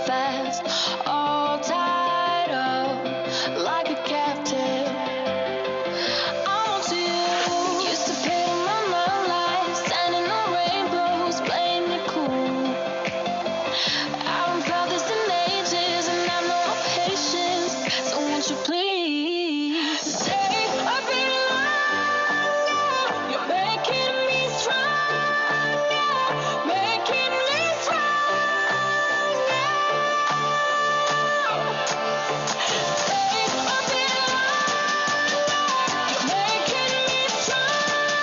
fast, all tied up like a captive. I'm on to you. Used to pay my love life, standing on rainbows, playing it cool. I haven't felt this in ages, and I've no patience. So won't you please stay a bit longer? You're making me stronger, making me stronger. Stay a bit longer. You're making me stronger,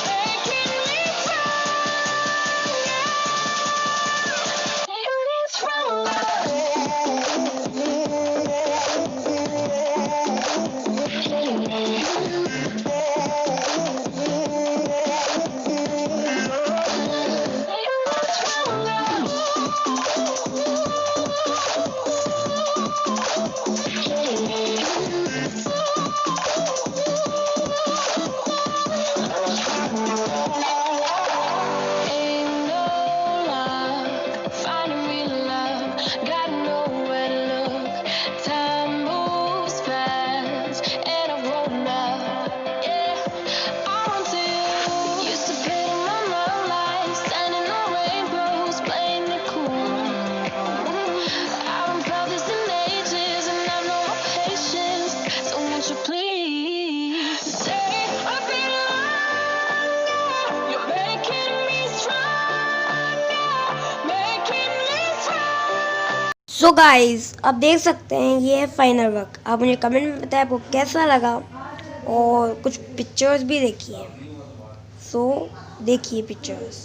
making me Ain't no luck finding real love. Gotta know where to look. Time moves fast, and I've grown up. Yeah, I want to you. Used to pay my love life, standing on rainbows, playing it cool. I haven't felt this in ages, and I've no patience. So won't you please stay a bit longer? You're making me stronger, making me stronger. So guys आप देख सकते हैं ये है final work. आप मुझे comment में बताएं आपको कैसा लगा और कुछ पिक्चर्स भी देखिए। सो देखिए पिक्चर्स।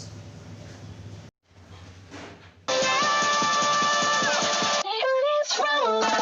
Making me stronger.